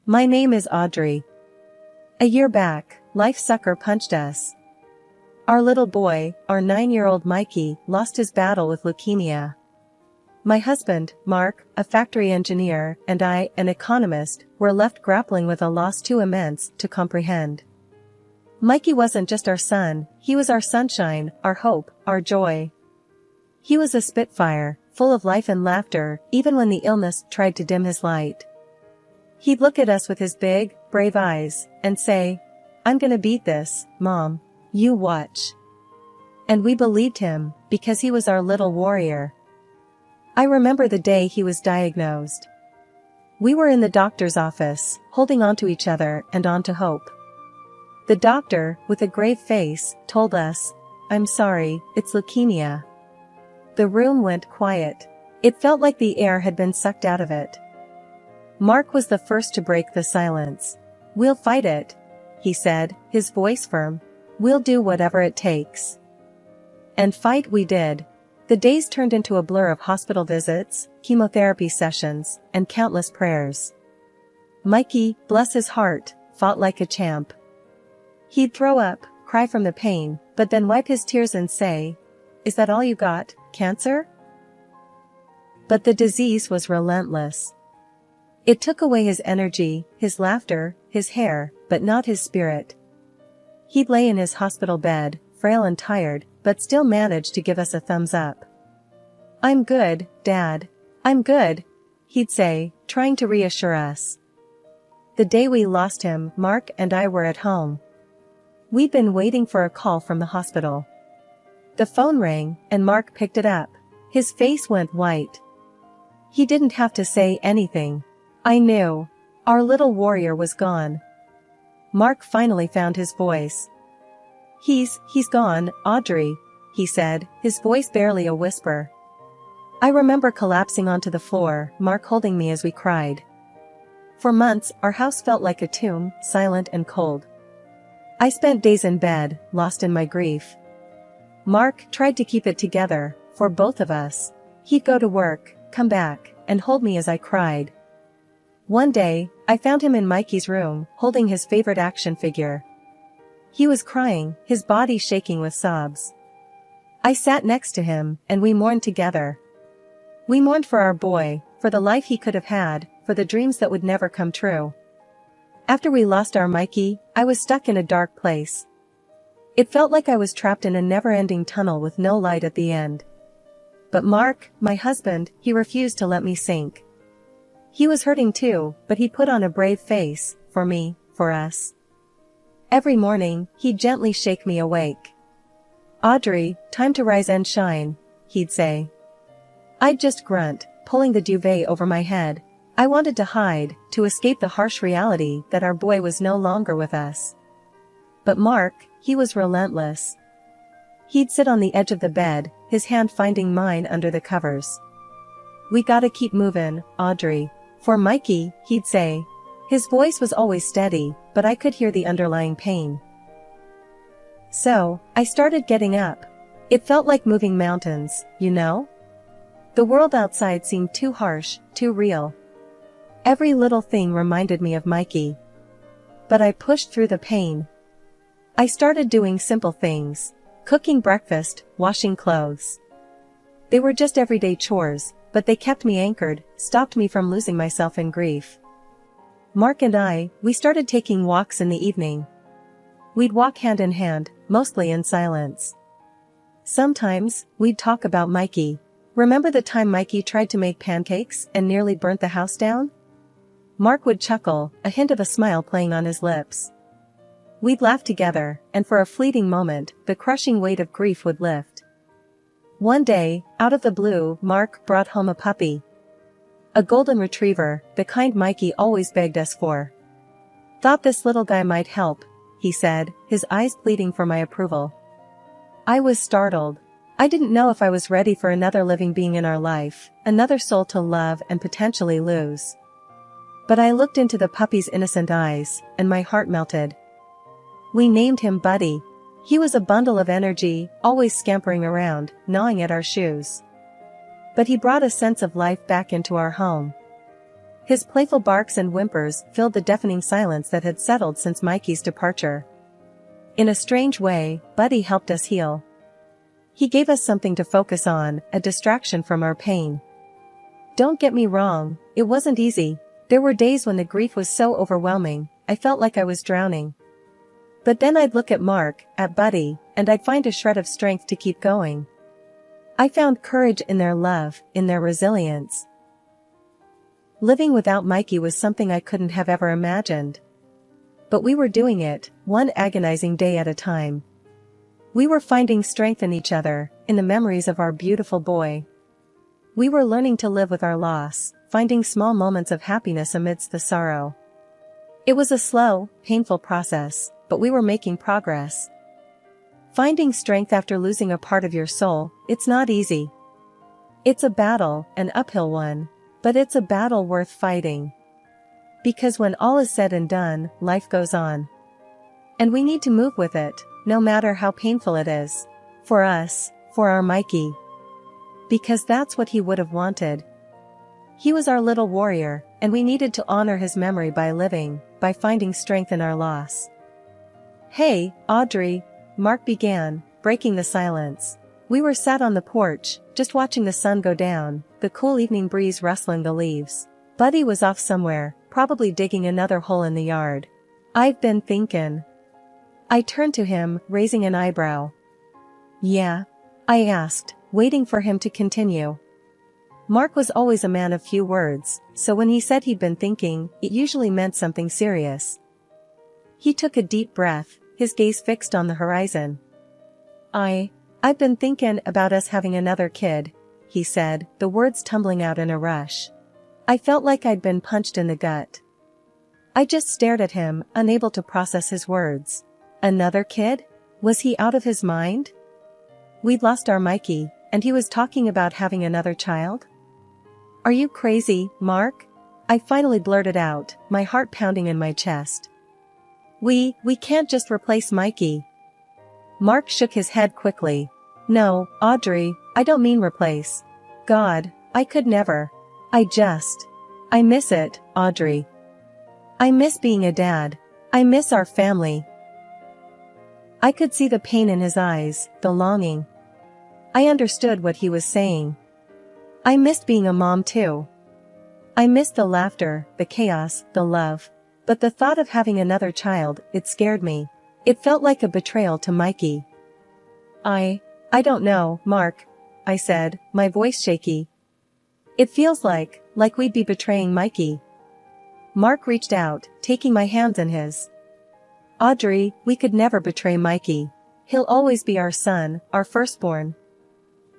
My name is Audrey. A year back, life sucker punched us. Our little boy, our 9-year-old Mikey, lost his battle with leukemia. My husband, Mark, a factory engineer, and I, an economist, were left grappling with a loss too immense to comprehend. Mikey wasn't just our son, he was our sunshine, our hope, our joy. He was a spitfire, full of life and laughter, even when the illness tried to dim his light. He'd look at us with his big, brave eyes, and say, "I'm gonna beat this, Mom. You watch." And we believed him, because he was our little warrior. I remember the day he was diagnosed. We were in the doctor's office, holding on to each other and on to hope. The doctor, with a grave face, told us, "I'm sorry, it's leukemia." The room went quiet. It felt like the air had been sucked out of it. Mark was the first to break the silence. "We'll fight it," he said, his voice firm. "We'll do whatever it takes." And fight we did. The days turned into a blur of hospital visits, chemotherapy sessions, and countless prayers. Mikey, bless his heart, fought like a champ. He'd throw up, cry from the pain, but then wipe his tears and say, "Is that all you got, cancer?" But the disease was relentless. It took away his energy, his laughter, his hair, but not his spirit. He'd lay in his hospital bed, frail and tired, but still managed to give us a thumbs up. "I'm good, Dad. I'm good," he'd say, trying to reassure us. The day we lost him, Mark and I were at home. We'd been waiting for a call from the hospital. The phone rang, and Mark picked it up. His face went white. He didn't have to say anything. I knew. Our little warrior was gone. Mark finally found his voice. He's gone, Audrey," he said, his voice barely a whisper. I remember collapsing onto the floor, Mark holding me as we cried. For months, our house felt like a tomb, silent and cold. I spent days in bed, lost in my grief. Mark tried to keep it together, for both of us. He'd go to work, come back, and hold me as I cried. One day, I found him in Mikey's room, holding his favorite action figure. He was crying, his body shaking with sobs. I sat next to him, and we mourned together. We mourned for our boy, for the life he could have had, for the dreams that would never come true. After we lost our Mikey, I was stuck in a dark place. It felt like I was trapped in a never-ending tunnel with no light at the end. But Mark, my husband, he refused to let me sink. He was hurting too, but he put on a brave face, for me, for us. Every morning, he'd gently shake me awake. "Audrey, time to rise and shine," he'd say. I'd just grunt, pulling the duvet over my head. I wanted to hide, to escape the harsh reality that our boy was no longer with us. But Mark, he was relentless. He'd sit on the edge of the bed, his hand finding mine under the covers. "We gotta keep movin', Audrey. For Mikey," he'd say. His voice was always steady, but I could hear the underlying pain. So, I started getting up. It felt like moving mountains, you know? The world outside seemed too harsh, too real. Every little thing reminded me of Mikey. But I pushed through the pain. I started doing simple things. Cooking breakfast, washing clothes. They were just everyday chores, but they kept me anchored, stopped me from losing myself in grief. Mark and I, we started taking walks in the evening. We'd walk hand in hand, mostly in silence. Sometimes, we'd talk about Mikey. Remember the time Mikey tried to make pancakes and nearly burnt the house down? Mark would chuckle, a hint of a smile playing on his lips. We'd laugh together, and for a fleeting moment, the crushing weight of grief would lift. One day, out of the blue, Mark brought home a puppy. A golden retriever, the kind Mikey always begged us for. "Thought this little guy might help," he said, his eyes pleading for my approval. I was startled. I didn't know if I was ready for another living being in our life, another soul to love and potentially lose. But I looked into the puppy's innocent eyes, and my heart melted. We named him Buddy. He was a bundle of energy, always scampering around, gnawing at our shoes. But he brought a sense of life back into our home. His playful barks and whimpers filled the deafening silence that had settled since Mikey's departure. In a strange way, Buddy helped us heal. He gave us something to focus on, a distraction from our pain. Don't get me wrong, it wasn't easy. There were days when the grief was so overwhelming, I felt like I was drowning. But then I'd look at Mark, at Buddy, and I'd find a shred of strength to keep going. I found courage in their love, in their resilience. Living without Mikey was something I couldn't have ever imagined. But we were doing it, one agonizing day at a time. We were finding strength in each other, in the memories of our beautiful boy. We were learning to live with our loss, finding small moments of happiness amidst the sorrow. It was a slow, painful process, but we were making progress. Finding strength after losing a part of your soul, it's not easy. It's a battle, an uphill one, but it's a battle worth fighting. Because when all is said and done, life goes on. And we need to move with it, no matter how painful it is. For us, for our Mikey. Because that's what he would have wanted. He was our little warrior, and we needed to honor his memory by living, by finding strength in our loss. Hey, Audrey, Mark began, breaking the silence. We were sat on the porch, just watching the sun go down, the cool evening breeze rustling the leaves. Buddy was off somewhere, probably digging another hole in the yard. I've been thinkin'. I turned to him, raising an eyebrow. Yeah? I asked, waiting for him to continue. Mark was always a man of few words, so when he said he'd been thinking, it usually meant something serious. He took a deep breath, his gaze fixed on the horizon. I've been thinkin' about us having another kid, he said, the words tumbling out in a rush. I felt like I'd been punched in the gut. I just stared at him, unable to process his words. Another kid? Was he out of his mind? We'd lost our Mikey, and he was talking about having another child? Are you crazy, Mark? I finally blurted out, my heart pounding in my chest. We can't just replace Mikey. Mark shook his head quickly. No, Audrey, I don't mean replace. God, I could never. I miss it, Audrey. I miss being a dad. I miss our family. I could see the pain in his eyes, the longing. I understood what he was saying. I missed being a mom too. I missed the laughter, the chaos, the love. But the thought of having another child, it scared me. It felt like a betrayal to Mikey. I don't know, Mark, I said, my voice shaky. It feels like we'd be betraying Mikey. Mark reached out, taking my hands in his. Audrey, we could never betray Mikey. He'll always be our son, our firstborn.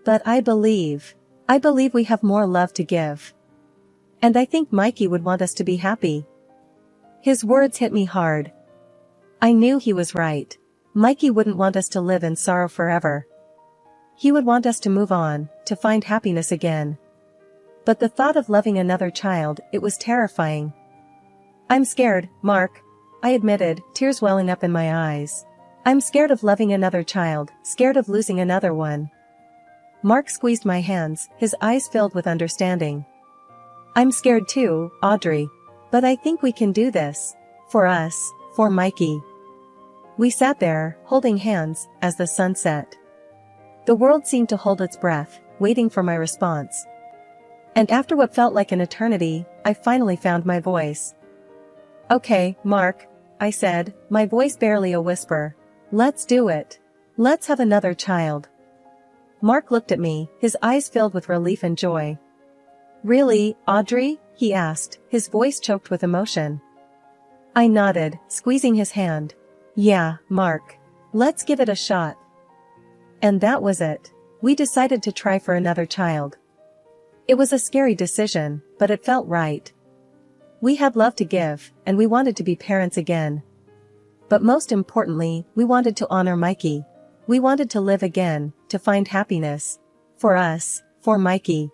But I believe we have more love to give. And I think Mikey would want us to be happy. His words hit me hard. I knew he was right. Mikey wouldn't want us to live in sorrow forever. He would want us to move on, to find happiness again. But the thought of loving another child, it was terrifying. I'm scared, Mark, I admitted, tears welling up in my eyes. I'm scared of loving another child, scared of losing another one. Mark squeezed my hands, his eyes filled with understanding. I'm scared too, Audrey. But I think we can do this. For us, for Mikey. We sat there, holding hands, as the sun set. The world seemed to hold its breath, waiting for my response. And after what felt like an eternity, I finally found my voice. Okay, Mark, I said, my voice barely a whisper. Let's do it. Let's have another child. Mark looked at me, his eyes filled with relief and joy. Really, Audrey? He asked, his voice choked with emotion. I nodded, squeezing his hand. Yeah, Mark. Let's give it a shot. And that was it. We decided to try for another child. It was a scary decision, but it felt right. We had love to give, and we wanted to be parents again. But most importantly, we wanted to honor Mikey. We wanted to live again, to find happiness. For us, for Mikey.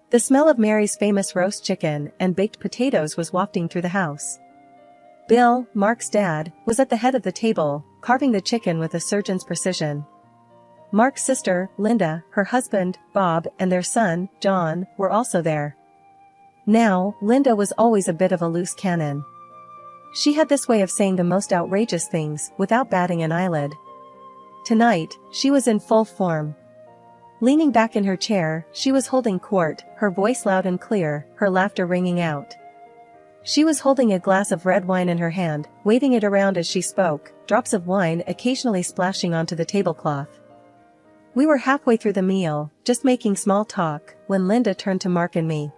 The smell of Mary's famous roast chicken and baked potatoes was wafting through the house. Bill, Mark's dad, was at the head of the table, carving the chicken with a surgeon's precision. Mark's sister, Linda, her husband, Bob, and their son, John, were also there. Now, Linda was always a bit of a loose cannon. She had this way of saying the most outrageous things without batting an eyelid. Tonight, she was in full form. Leaning back in her chair, she was holding court, her voice loud and clear, her laughter ringing out. She was holding a glass of red wine in her hand, waving it around as she spoke, drops of wine occasionally splashing onto the tablecloth. We were halfway through the meal, just making small talk, when Linda turned to Mark and me.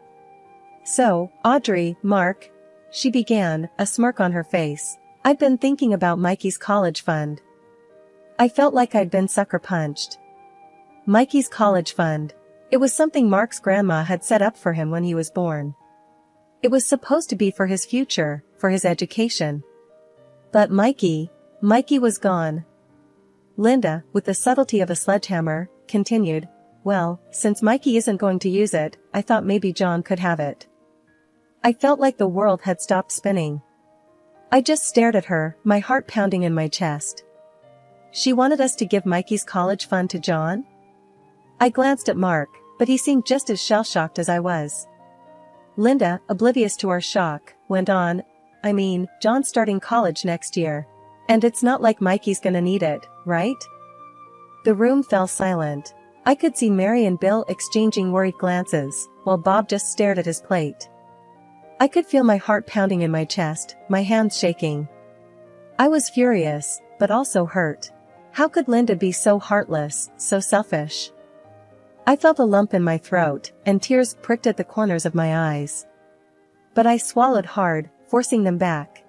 "So, Audrey, Mark," she began, a smirk on her face, "I'd been thinking about Mikey's college fund." I felt like I'd been sucker punched. Mikey's college fund. It was something Mark's grandma had set up for him when he was born. It was supposed to be for his future, for his education. But Mikey was gone. Linda, with the subtlety of a sledgehammer, continued, "Well, since Mikey isn't going to use it, I thought maybe John could have it." I felt like the world had stopped spinning. I just stared at her, my heart pounding in my chest. She wanted us to give Mikey's college fund to John? I glanced at Mark, but he seemed just as shell-shocked as I was. Linda, oblivious to our shock, went on, "I mean, John's starting college next year. And it's not like Mikey's gonna need it, right?" The room fell silent. I could see Mary and Bill exchanging worried glances, while Bob just stared at his plate. I could feel my heart pounding in my chest, my hands shaking. I was furious, but also hurt. How could Linda be so heartless, so selfish? I felt a lump in my throat, and tears pricked at the corners of my eyes. But I swallowed hard, forcing them back.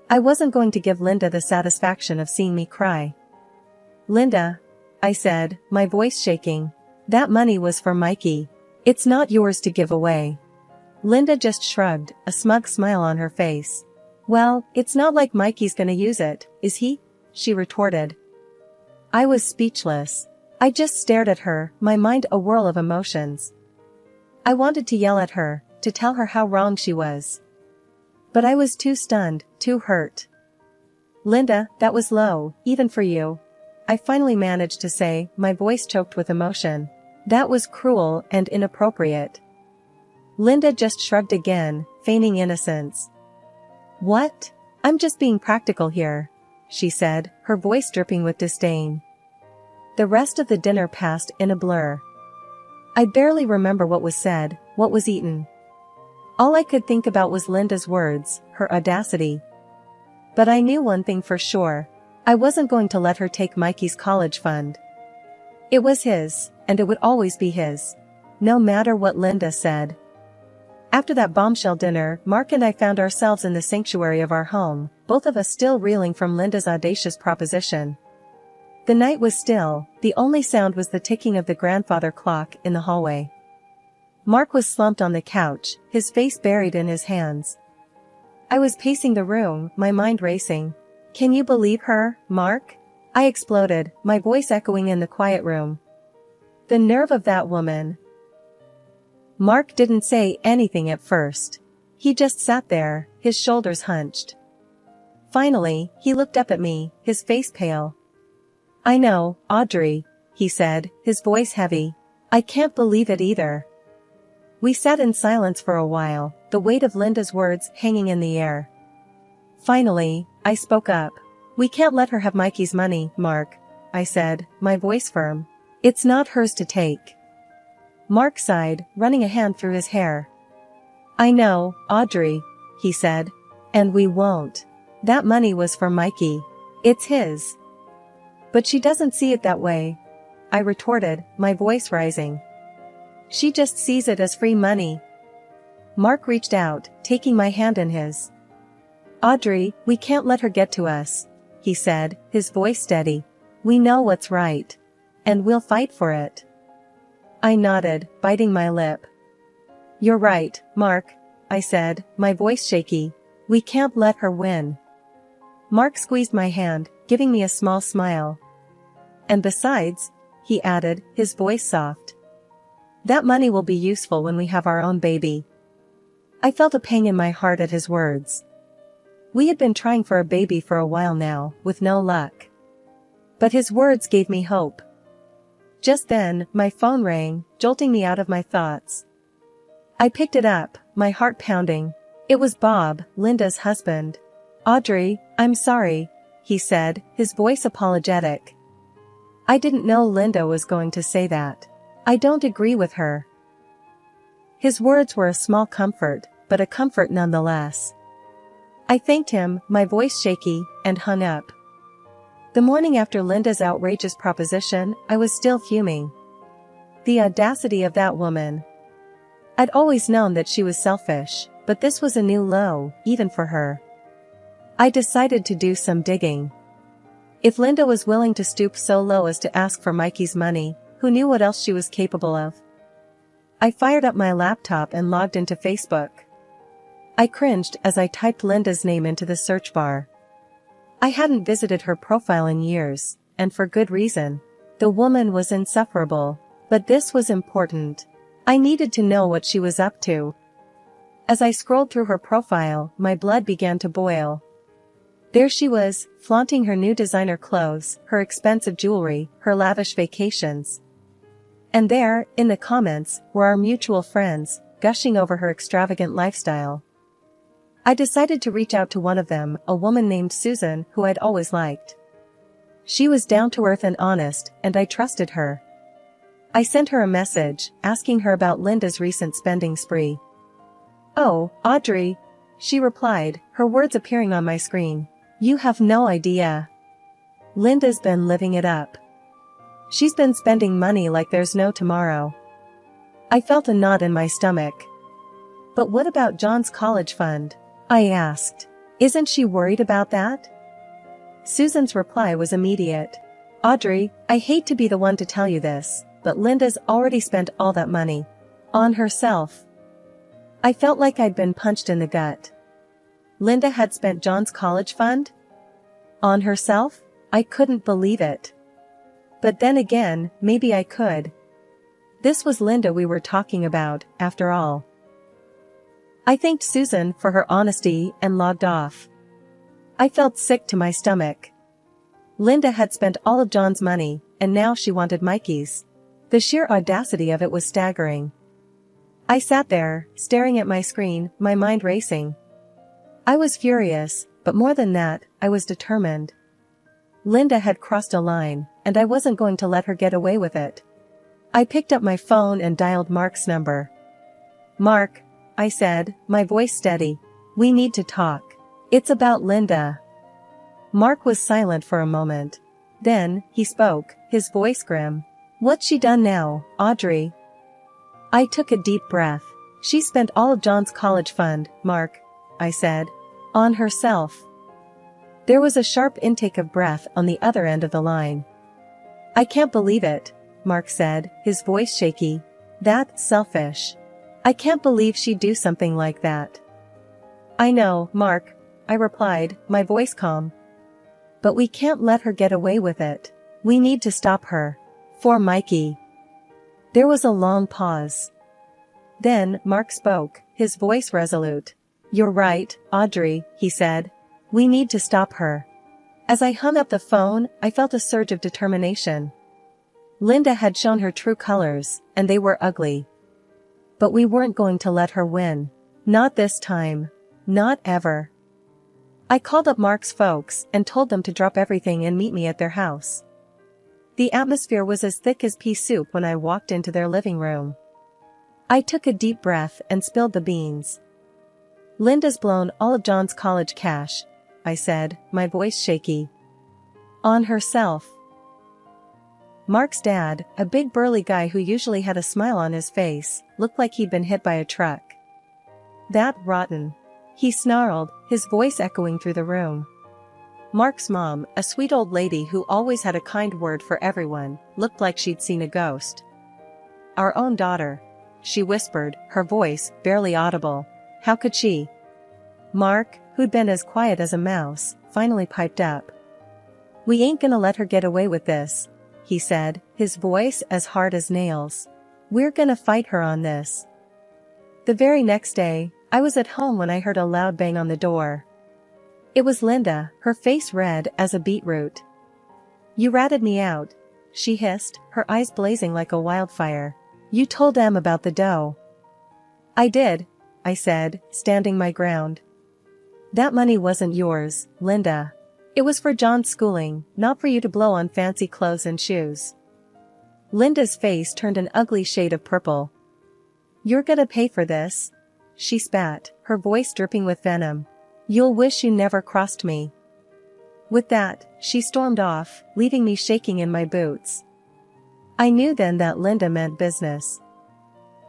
I wasn't going to give Linda the satisfaction of seeing me cry. "Linda," I said, my voice shaking, "that money was for Mikey. It's not yours to give away." Linda just shrugged, a smug smile on her face. "Well, it's not like Mikey's gonna use it, is he?" she retorted. I was speechless. I just stared at her, my mind a whirl of emotions. I wanted to yell at her, to tell her how wrong she was. But I was too stunned, too hurt. "Linda, that was low, even for you," I finally managed to say, my voice choked with emotion. "That was cruel and inappropriate." Linda just shrugged again, feigning innocence. "What? I'm just being practical here," she said, her voice dripping with disdain. The rest of the dinner passed in a blur. I barely remember what was said, what was eaten. All I could think about was Linda's words, her audacity. But I knew one thing for sure. I wasn't going to let her take Mikey's college fund. It was his, and it would always be his. No matter what Linda said. After that bombshell dinner, Mark and I found ourselves in the sanctuary of our home, both of us still reeling from Linda's audacious proposition. The night was still, the only sound was the ticking of the grandfather clock in the hallway. Mark was slumped on the couch, his face buried in his hands. I was pacing the room, my mind racing. "Can you believe her, Mark?" I exploded, my voice echoing in the quiet room. "The nerve of that woman." Mark didn't say anything at first. He just sat there, his shoulders hunched. Finally, he looked up at me, his face pale. "I know, Audrey," he said, his voice heavy. "I can't believe it either." We sat in silence for a while, the weight of Linda's words hanging in the air. Finally, I spoke up. "We can't let her have Mikey's money, Mark," I said, my voice firm. "It's not hers to take." Mark sighed, running a hand through his hair. "I know, Audrey," he said. "And we won't. That money was for Mikey. It's his." "But she doesn't see it that way," I retorted, my voice rising. "She just sees it as free money." Mark reached out, taking my hand in his. "Audrey, we can't let her get to us," he said, his voice steady. "We know what's right. And we'll fight for it." I nodded, biting my lip. "You're right, Mark," I said, my voice shaky. "We can't let her win." Mark squeezed my hand, giving me a small smile. "And besides," he added, his voice soft, "that money will be useful when we have our own baby." I felt a pang in my heart at his words. We had been trying for a baby for a while now, with no luck. But his words gave me hope. Just then, my phone rang, jolting me out of my thoughts. I picked it up, my heart pounding. It was Bob, Linda's husband. "Audrey, I'm sorry," he said, his voice apologetic. "I didn't know Linda was going to say that. I don't agree with her." His words were a small comfort, but a comfort nonetheless. I thanked him, my voice shaky, and hung up. The morning after Linda's outrageous proposition, I was still fuming. The audacity of that woman. I'd always known that she was selfish, but this was a new low, even for her. I decided to do some digging. If Linda was willing to stoop so low as to ask for Mikey's money, who knew what else she was capable of? I fired up my laptop and logged into Facebook. I cringed as I typed Linda's name into the search bar. I hadn't visited her profile in years, and for good reason. The woman was insufferable, but this was important. I needed to know what she was up to. As I scrolled through her profile, my blood began to boil. There she was, flaunting her new designer clothes, her expensive jewelry, her lavish vacations. And there, in the comments, were our mutual friends, gushing over her extravagant lifestyle. I decided to reach out to one of them, a woman named Susan, who I'd always liked. She was down to earth and honest, and I trusted her. I sent her a message, asking her about Linda's recent spending spree. "Oh, Audrey," she replied, her words appearing on my screen. "You have no idea. Linda's been living it up. She's been spending money like there's no tomorrow." I felt a knot in my stomach. "But what about John's college fund?" I asked. "Isn't she worried about that?" Susan's reply was immediate. "Audrey, I hate to be the one to tell you this, but Linda's already spent all that money. On herself." I felt like I'd been punched in the gut. Linda had spent John's college fund? On herself? I couldn't believe it. But then again, maybe I could. This was Linda we were talking about, after all. I thanked Susan for her honesty and logged off. I felt sick to my stomach. Linda had spent all of John's money, and now she wanted Mikey's. The sheer audacity of it was staggering. I sat there, staring at my screen, my mind racing. I was furious, but more than that, I was determined. Linda had crossed a line, and I wasn't going to let her get away with it. I picked up my phone and dialed Mark's number. "Mark," I said, my voice steady. "We need to talk. It's about Linda." Mark was silent for a moment. Then, he spoke, his voice grim. "What's she done now, Audrey?" I took a deep breath. "She spent all of John's college fund, Mark," I said. "On herself." There was a sharp intake of breath on the other end of the line. "I can't believe it," Mark said, his voice shaky. "That's selfish. I can't believe she'd do something like that." "I know, Mark," I replied, my voice calm. "But we can't let her get away with it. We need to stop her. For Mikey." There was a long pause. Then, Mark spoke, his voice resolute. "You're right, Audrey," he said. "We need to stop her." As I hung up the phone, I felt a surge of determination. Linda had shown her true colors, and they were ugly. But we weren't going to let her win. Not this time. Not ever. I called up Mark's folks and told them to drop everything and meet me at their house. The atmosphere was as thick as pea soup when I walked into their living room. I took a deep breath and spilled the beans. "Linda's blown all of John's college cash," I said, my voice shaky. "On herself." Mark's dad, a big burly guy who usually had a smile on his face, looked like he'd been hit by a truck. "That rotten," he snarled, his voice echoing through the room. Mark's mom, a sweet old lady who always had a kind word for everyone, looked like she'd seen a ghost. "Our own daughter," she whispered, her voice barely audible. "How could she?" Mark, who'd been as quiet as a mouse, finally piped up. "We ain't gonna let her get away with this," he said, his voice as hard as nails. "We're gonna fight her on this." The very next day, I was at home when I heard a loud bang on the door. It was Linda, her face red as a beetroot. "You ratted me out," she hissed, her eyes blazing like a wildfire. "You told Em about the dough." "I did," I said, standing my ground. That money wasn't yours, Linda. It was for John's schooling, not for you to blow on fancy clothes and shoes. Linda's face turned an ugly shade of purple. You're gonna pay for this? She spat, her voice dripping with venom. You'll wish you never crossed me. With that, she stormed off, leaving me shaking in my boots. I knew then that Linda meant business.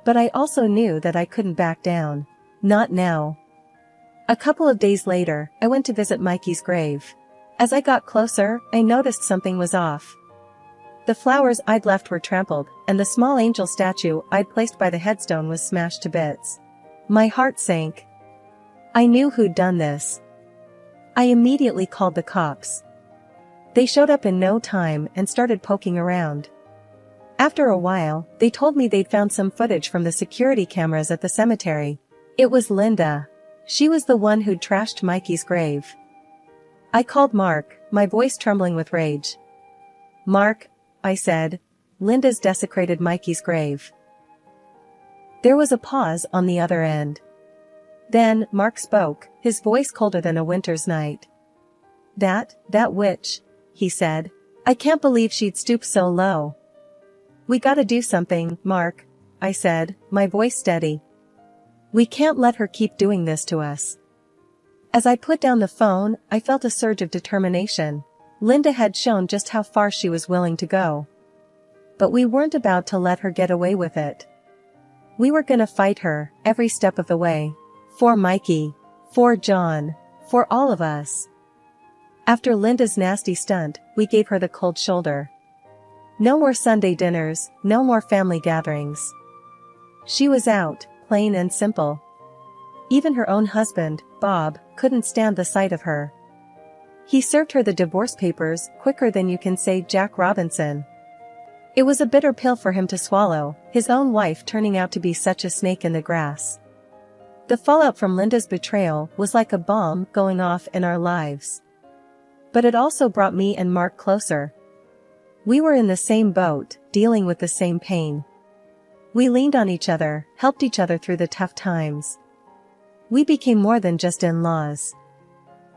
But I also knew that I couldn't back down. Not now. A couple of days later, I went to visit Mikey's grave. As I got closer, I noticed something was off. The flowers I'd left were trampled, and the small angel statue I'd placed by the headstone was smashed to bits. My heart sank. I knew who'd done this. I immediately called the cops. They showed up in no time and started poking around. After a while, they told me they'd found some footage from the security cameras at the cemetery. It was Linda. She was the one who'd trashed Mikey's grave. I called Mark, my voice trembling with rage. Mark, I said, Linda's desecrated Mikey's grave. There was a pause on the other end. Then, Mark spoke, his voice colder than a winter's night. That witch, he said. I can't believe she'd stoop so low. We gotta do something, Mark, I said, my voice steady. We can't let her keep doing this to us. As I put down the phone, I felt a surge of determination. Linda had shown just how far she was willing to go. But we weren't about to let her get away with it. We were gonna fight her, every step of the way. For Mikey. For John. For all of us. After Linda's nasty stunt, we gave her the cold shoulder. No more Sunday dinners, no more family gatherings. She was out, plain and simple. Even her own husband, Bob, couldn't stand the sight of her. He served her the divorce papers quicker than you can say Jack Robinson. It was a bitter pill for him to swallow, his own wife turning out to be such a snake in the grass. The fallout from Linda's betrayal was like a bomb going off in our lives. But it also brought me and Mark closer. We were in the same boat, dealing with the same pain. We leaned on each other, helped each other through the tough times. We became more than just in-laws.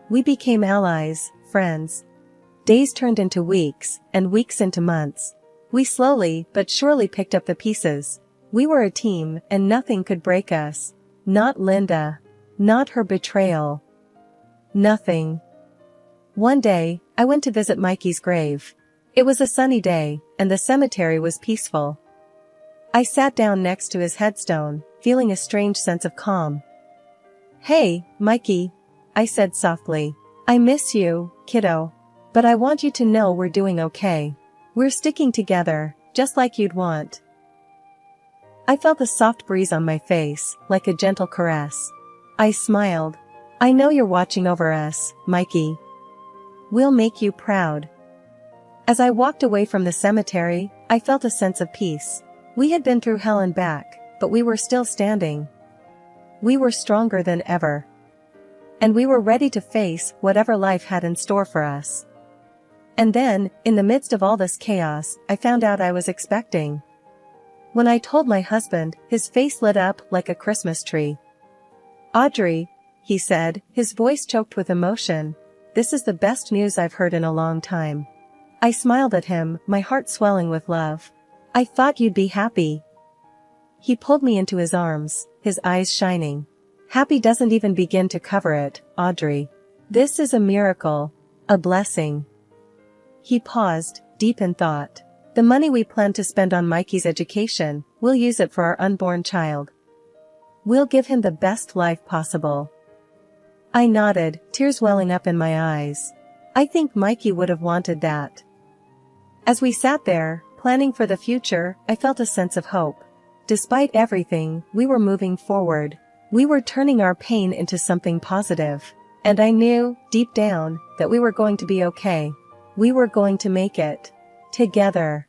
We became allies, friends. Days turned into weeks, and weeks into months. We slowly but surely picked up the pieces. We were a team, and nothing could break us. Not Linda. Not her betrayal. Nothing. One day, I went to visit Mikey's grave. It was a sunny day, and the cemetery was peaceful. I sat down next to his headstone, feeling a strange sense of calm. Hey, Mikey, I said softly. I miss you, kiddo. But I want you to know we're doing okay. We're sticking together, just like you'd want. I felt the soft breeze on my face, like a gentle caress. I smiled. I know you're watching over us, Mikey. We'll make you proud. As I walked away from the cemetery, I felt a sense of peace. We had been through hell and back, but we were still standing. We were stronger than ever. And we were ready to face whatever life had in store for us. And then, in the midst of all this chaos, I found out I was expecting. When I told my husband, his face lit up like a Christmas tree. Audrey, he said, his voice choked with emotion, this is the best news I've heard in a long time. I smiled at him, my heart swelling with love. I thought you'd be happy. He pulled me into his arms, his eyes shining. Happy doesn't even begin to cover it, Audrey. This is a miracle. A blessing. He paused, deep in thought. The money we plan to spend on Mikey's education, we'll use it for our unborn child. We'll give him the best life possible. I nodded, tears welling up in my eyes. I think Mikey would have wanted that. As we sat there, planning for the future, I felt a sense of hope. Despite everything, we were moving forward. We were turning our pain into something positive. And I knew, deep down, that we were going to be okay. We were going to make it. Together.